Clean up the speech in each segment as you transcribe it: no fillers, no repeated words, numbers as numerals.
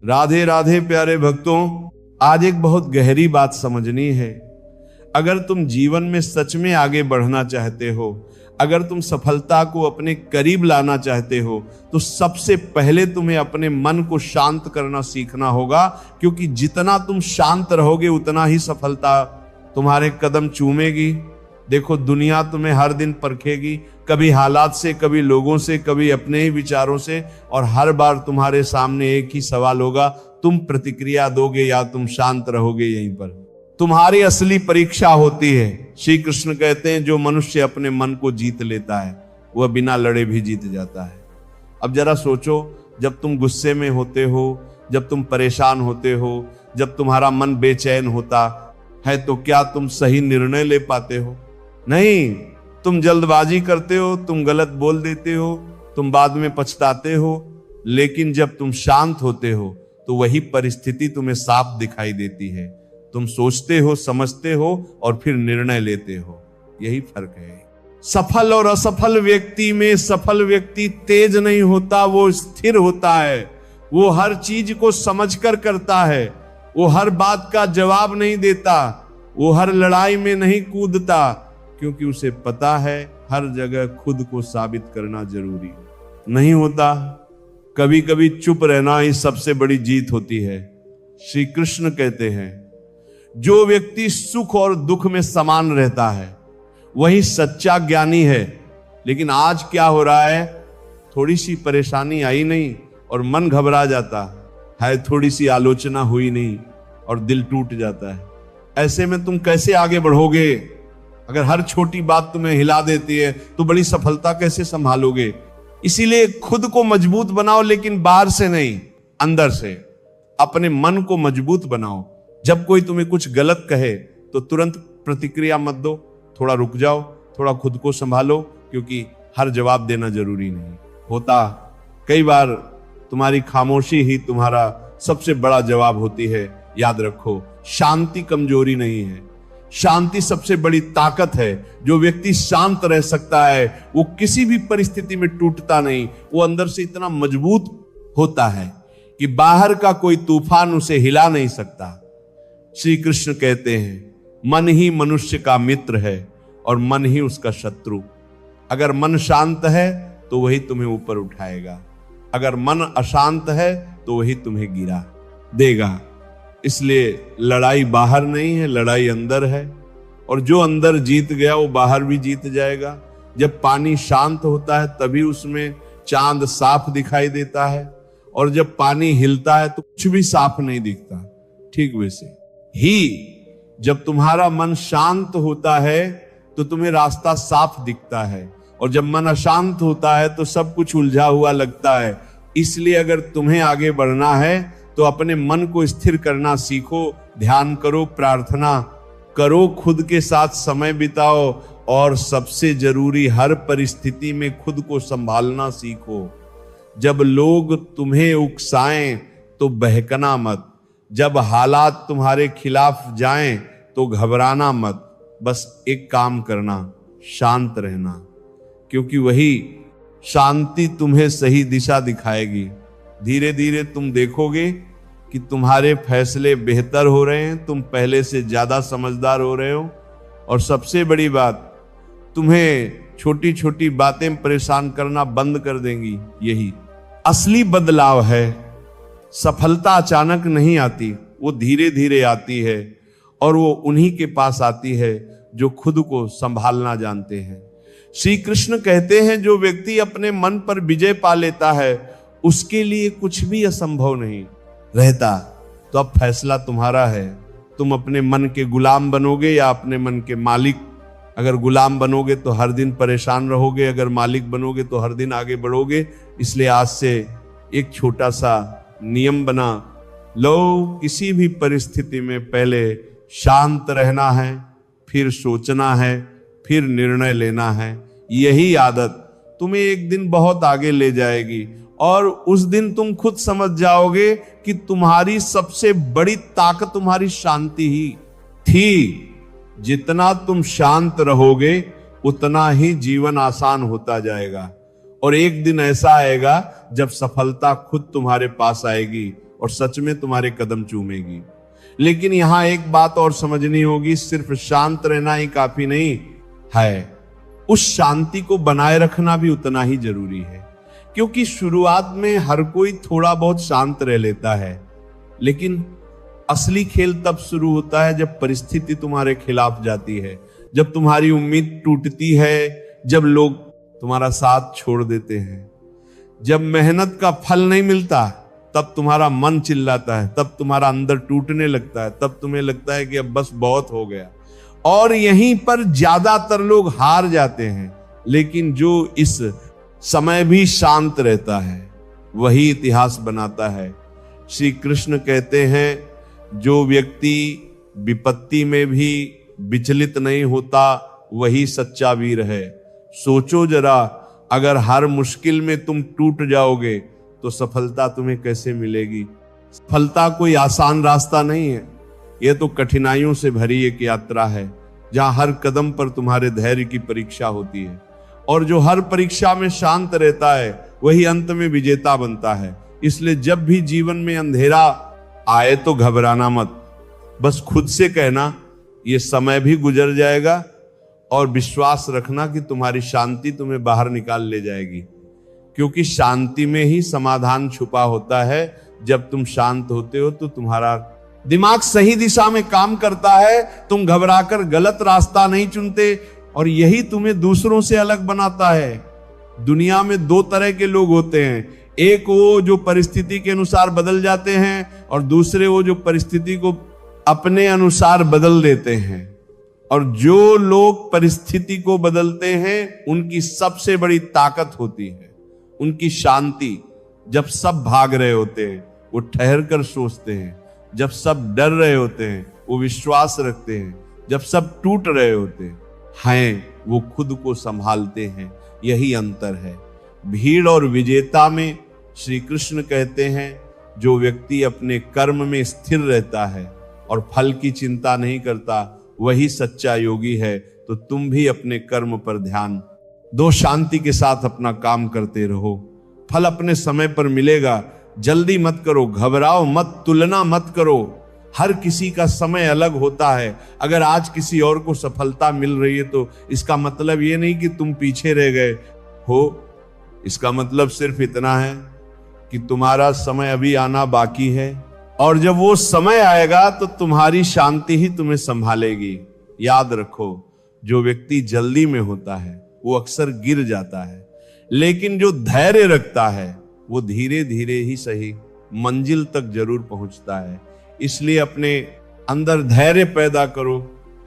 राधे राधे प्यारे भक्तों, आज एक बहुत गहरी बात समझनी है। अगर तुम जीवन में सच में आगे बढ़ना चाहते हो, अगर तुम सफलता को अपने करीब लाना चाहते हो, तो सबसे पहले तुम्हें अपने मन को शांत करना सीखना होगा, क्योंकि जितना तुम शांत रहोगे उतना ही सफलता तुम्हारे कदम चूमेगी। देखो, दुनिया तुम्हें हर दिन परखेगी, कभी हालात से, कभी लोगों से, कभी अपने ही विचारों से, और हर बार तुम्हारे सामने एक ही सवाल होगा, तुम प्रतिक्रिया दोगे या तुम शांत रहोगे। यहीं पर तुम्हारी असली परीक्षा होती है। श्री कृष्ण कहते हैं, जो मनुष्य अपने मन को जीत लेता है वह बिना लड़े भी जीत जाता है। अब जरा सोचो, जब तुम गुस्से में होते हो, जब तुम परेशान होते हो, जब तुम्हारा मन बेचैन होता है, तो क्या तुम सही निर्णय ले पाते हो? नहीं, तुम जल्दबाजी करते हो, तुम गलत बोल देते हो, तुम बाद में पछताते हो। लेकिन जब तुम शांत होते हो तो वही परिस्थिति तुम्हें साफ दिखाई देती है। तुम सोचते हो, समझते हो और फिर निर्णय लेते हो। यही फर्क है। सफल और असफल व्यक्ति में सफल व्यक्ति तेज नहीं होता, वो स्थिर होता है। वो हर चीज को समझकर करता है। वो हर बात का जवाब नहीं देता, वो हर लड़ाई में नहीं कूदता, क्योंकि उसे पता है हर जगह खुद को साबित करना जरूरी नहीं होता। कभी कभी चुप रहना ही सबसे बड़ी जीत होती है। श्री कृष्ण कहते हैं, जो व्यक्ति सुख और दुख में समान रहता है वही सच्चा ज्ञानी है। लेकिन आज क्या हो रहा है, थोड़ी सी परेशानी आई नहीं और मन घबरा जाता है, थोड़ी सी आलोचना हुई नहीं और दिल टूट जाता है। ऐसे में तुम कैसे आगे बढ़ोगे? अगर हर छोटी बात तुम्हें हिला देती है तो बड़ी सफलता कैसे संभालोगे? इसीलिए खुद को मजबूत बनाओ, लेकिन बाहर से नहीं, अंदर से। अपने मन को मजबूत बनाओ। जब कोई तुम्हें कुछ गलत कहे तो तुरंत प्रतिक्रिया मत दो, थोड़ा रुक जाओ, थोड़ा खुद को संभालो, क्योंकि हर जवाब देना जरूरी नहीं होता। कई बार तुम्हारी खामोशी ही तुम्हारा सबसे बड़ा जवाब होती है। याद रखो, शांति कमजोरी नहीं है, शांति सबसे बड़ी ताकत है। जो व्यक्ति शांत रह सकता है वो किसी भी परिस्थिति में टूटता नहीं। वो अंदर से इतना मजबूत होता है कि बाहर का कोई तूफान उसे हिला नहीं सकता। श्री कृष्ण कहते हैं, मन ही मनुष्य का मित्र है और मन ही उसका शत्रु। अगर मन शांत है तो वही तुम्हें ऊपर उठाएगा, अगर मन अशांत है तो वही तुम्हें गिरा देगा। इसलिए लड़ाई बाहर नहीं है, लड़ाई अंदर है। और जो अंदर जीत गया वो बाहर भी जीत जाएगा। जब पानी शांत होता है तभी उसमें चांद साफ दिखाई देता है, और जब पानी हिलता है तो कुछ भी साफ नहीं दिखता। ठीक वैसे ही जब तुम्हारा मन शांत होता है तो तुम्हें रास्ता साफ दिखता है, और जब मन अशांत होता है तो सब कुछ उलझा हुआ लगता है। इसलिए अगर तुम्हें आगे बढ़ना है तो अपने मन को स्थिर करना सीखो। ध्यान करो, प्रार्थना करो, खुद के साथ समय बिताओ, और सबसे जरूरी हर परिस्थिति में खुद को संभालना सीखो। जब लोग तुम्हें उकसाएं तो बहकना मत, जब हालात तुम्हारे खिलाफ जाएं तो घबराना मत। बस एक काम करना, शांत रहना, क्योंकि वही शांति तुम्हें सही दिशा दिखाएगी। धीरे धीरे तुम देखोगे कि तुम्हारे फैसले बेहतर हो रहे हैं, तुम पहले से ज्यादा समझदार हो रहे हो। और सबसे बड़ी बात, तुम्हें छोटी छोटी बातें परेशान करना बंद कर देंगी। यही असली बदलाव है। सफलता अचानक नहीं आती, वो धीरे धीरे आती है, और वो उन्हीं के पास आती है जो खुद को संभालना जानते हैं। श्री कृष्ण कहते हैं, जो व्यक्ति अपने मन पर विजय पा लेता है उसके लिए कुछ भी असंभव नहीं रहता। तो अब फैसला तुम्हारा है, तुम अपने मन के गुलाम बनोगे या अपने मन के मालिक। अगर गुलाम बनोगे तो हर दिन परेशान रहोगे, अगर मालिक बनोगे तो हर दिन आगे बढ़ोगे। इसलिए आज से एक छोटा सा नियम बना लो, किसी भी परिस्थिति में पहले शांत रहना है, फिर सोचना है, फिर निर्णय लेना है। यही आदत तुम्हें एक दिन बहुत आगे ले जाएगी, और उस दिन तुम खुद समझ जाओगे कि तुम्हारी सबसे बड़ी ताकत तुम्हारी शांति ही थी। जितना तुम शांत रहोगे उतना ही जीवन आसान होता जाएगा, और एक दिन ऐसा आएगा जब सफलता खुद तुम्हारे पास आएगी और सच में तुम्हारे कदम चूमेगी। लेकिन यहां एक बात और समझनी होगी, सिर्फ शांत रहना ही काफी नहीं है, उस शांति को बनाए रखना भी उतना ही जरूरी है। क्योंकि शुरुआत में हर कोई थोड़ा बहुत शांत रह लेता है, लेकिन असली खेल तब शुरू होता है जब परिस्थिति तुम्हारे खिलाफ जाती है, जब तुम्हारी उम्मीद टूटती है, जब लोग तुम्हारा साथ छोड़ देते हैं, जब मेहनत का फल नहीं मिलता, तब तुम्हारा मन चिल्लाता है, तब तुम्हारा अंदर टूटने लगता है, तब तुम्हें लगता है कि अब बस बहुत हो गया। और यहीं पर ज्यादातर लोग हार जाते हैं। लेकिन जो इस समय भी शांत रहता है वही इतिहास बनाता है। श्री कृष्ण कहते हैं, जो व्यक्ति विपत्ति में भी विचलित नहीं होता वही सच्चा वीर है। सोचो जरा, अगर हर मुश्किल में तुम टूट जाओगे तो सफलता तुम्हें कैसे मिलेगी? सफलता कोई आसान रास्ता नहीं है, यह तो कठिनाइयों से भरी एक यात्रा है, जहां हर कदम पर तुम्हारे धैर्य की परीक्षा होती है। और जो हर परीक्षा में शांत रहता है वही अंत में विजेता बनता है। इसलिए जब भी जीवन में अंधेरा आए तो घबराना मत, बस खुद से कहना ये समय भी गुजर जाएगा, और विश्वास रखना कि तुम्हारी शांति तुम्हें बाहर निकाल ले जाएगी। क्योंकि शांति में ही समाधान छुपा होता है। जब तुम शांत होते हो तो तुम्हारा दिमाग सही दिशा में काम करता है, तुम घबराकर गलत रास्ता नहीं चुनते, और यही तुम्हें दूसरों से अलग बनाता है। दुनिया में दो तरह के लोग होते हैं, एक वो जो परिस्थिति के अनुसार बदल जाते हैं, और दूसरे वो जो परिस्थिति को अपने अनुसार बदल देते हैं। और जो लोग परिस्थिति को बदलते हैं उनकी सबसे बड़ी ताकत होती है उनकी शांति। जब सब भाग रहे होते हैं वो ठहर कर सोचते हैं, जब सब डर रहे होते हैं वो विश्वास रखते हैं, जब सब टूट रहे होते हैं वो खुद को संभालते हैं। यही अंतर है भीड़ और विजेता में। श्री कृष्ण कहते हैं, जो व्यक्ति अपने कर्म में स्थिर रहता है और फल की चिंता नहीं करता वही सच्चा योगी है। तो तुम भी अपने कर्म पर ध्यान दो, शांति के साथ अपना काम करते रहो, फल अपने समय पर मिलेगा। जल्दी मत करो, घबराओ मत, तुलना मत करो। हर किसी का समय अलग होता है। अगर आज किसी और को सफलता मिल रही है तो इसका मतलब ये नहीं कि तुम पीछे रह गए हो, इसका मतलब सिर्फ इतना है कि तुम्हारा समय अभी आना बाकी है, और जब वो समय आएगा तो तुम्हारी शांति ही तुम्हें संभालेगी। याद रखो, जो व्यक्ति जल्दी में होता है वो अक्सर गिर जाता है, लेकिन जो धैर्य रखता है वो धीरे धीरे ही सही मंजिल तक जरूर पहुंचता है। इसलिए अपने अंदर धैर्य पैदा करो,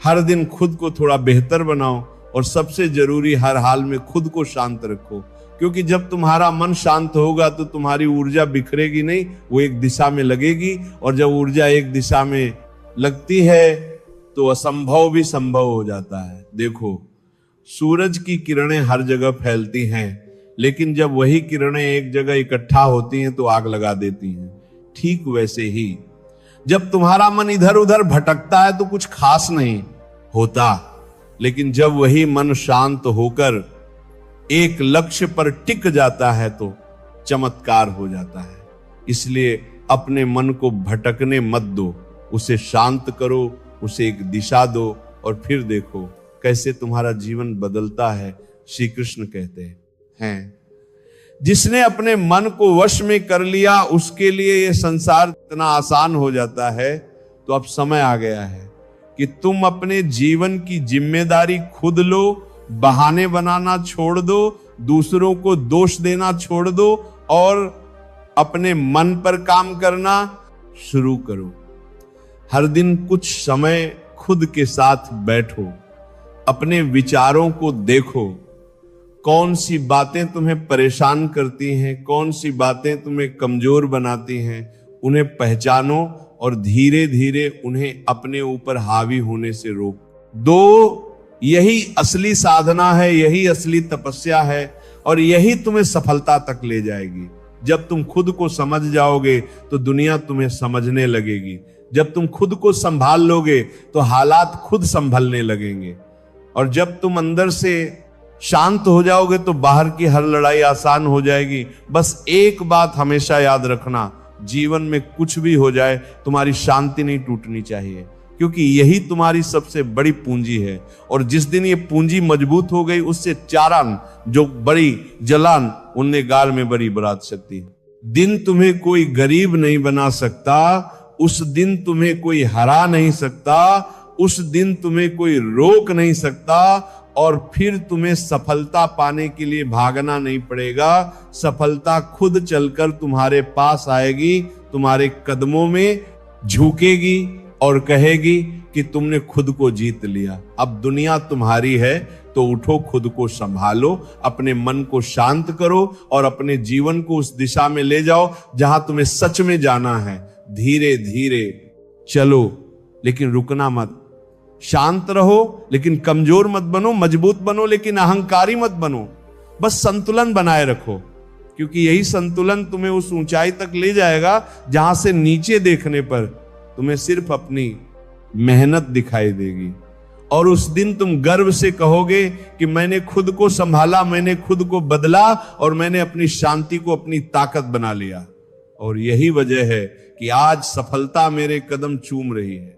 हर दिन खुद को थोड़ा बेहतर बनाओ, और सबसे जरूरी हर हाल में खुद को शांत रखो। क्योंकि जब तुम्हारा मन शांत होगा तो तुम्हारी ऊर्जा बिखरेगी नहीं, वो एक दिशा में लगेगी, और जब ऊर्जा एक दिशा में लगती है तो असंभव भी संभव हो जाता है। देखो, सूरज की किरणें हर जगह फैलती हैं, लेकिन जब वही किरणें एक जगह इकट्ठा होती हैं तो आग लगा देती हैं। ठीक वैसे ही जब तुम्हारा मन इधर उधर भटकता है तो कुछ खास नहीं होता, लेकिन जब वही मन शांत होकर एक लक्ष्य पर टिक जाता है तो चमत्कार हो जाता है। इसलिए अपने मन को भटकने मत दो, उसे शांत करो, उसे एक दिशा दो, और फिर देखो कैसे तुम्हारा जीवन बदलता है। श्री कृष्ण कहते हैं, जिसने अपने मन को वश में कर लिया उसके लिए यह संसार इतना आसान हो जाता है। तो अब समय आ गया है कि तुम अपने जीवन की जिम्मेदारी खुद लो, बहाने बनाना छोड़ दो, दूसरों को दोष देना छोड़ दो, और अपने मन पर काम करना शुरू करो। हर दिन कुछ समय खुद के साथ बैठो, अपने विचारों को देखो, कौन सी बातें तुम्हें परेशान करती हैं, कौन सी बातें तुम्हें कमजोर बनाती हैं, उन्हें पहचानो और धीरे धीरे उन्हें अपने ऊपर हावी होने से रोक दो। यही असली साधना है, यही असली तपस्या है, और यही तुम्हें सफलता तक ले जाएगी। जब तुम खुद को समझ जाओगे तो दुनिया तुम्हें समझने लगेगी। जब तुम खुद को संभाल लोगे तो हालात खुद संभलने लगेंगे, और जब तुम अंदर से शांत हो जाओगे तो बाहर की हर लड़ाई आसान हो जाएगी। बस एक बात हमेशा याद रखना, जीवन में कुछ भी हो जाए, तुम्हारी शांति नहीं टूटनी चाहिए, क्योंकि यही तुम्हारी सबसे बड़ी पूंजी है। और जिस दिन ये पूंजी मजबूत हो गई, उससे चारान जो बड़ी जलान उनने गाल में बड़ी बरात सकती है। दिन तुम्हें कोई गरीब नहीं बना सकता, उस दिन तुम्हें कोई हरा नहीं सकता, उस दिन तुम्हें कोई रोक नहीं सकता, और फिर तुम्हें सफलता पाने के लिए भागना नहीं पड़ेगा। सफलता खुद चलकर तुम्हारे पास आएगी, तुम्हारे कदमों में झुकेगी और कहेगी कि तुमने खुद को जीत लिया। अब दुनिया तुम्हारी है, तो उठो, खुद को संभालो, अपने मन को शांत करो और अपने जीवन को उस दिशा में ले जाओ जहां तुम्हें सच में जाना है। धीरे धीरे चलो, लेकिन रुकना मत। शांत रहो लेकिन कमजोर मत बनो, मजबूत बनो लेकिन अहंकारी मत बनो। बस संतुलन बनाए रखो, क्योंकि यही संतुलन तुम्हें उस ऊंचाई तक ले जाएगा जहां से नीचे देखने पर तुम्हें सिर्फ अपनी मेहनत दिखाई देगी। और उस दिन तुम गर्व से कहोगे कि मैंने खुद को संभाला, मैंने खुद को बदला और मैंने अपनी शांति को अपनी ताकत बना लिया। और यही वजह है कि आज सफलता मेरे कदम चूम रही है।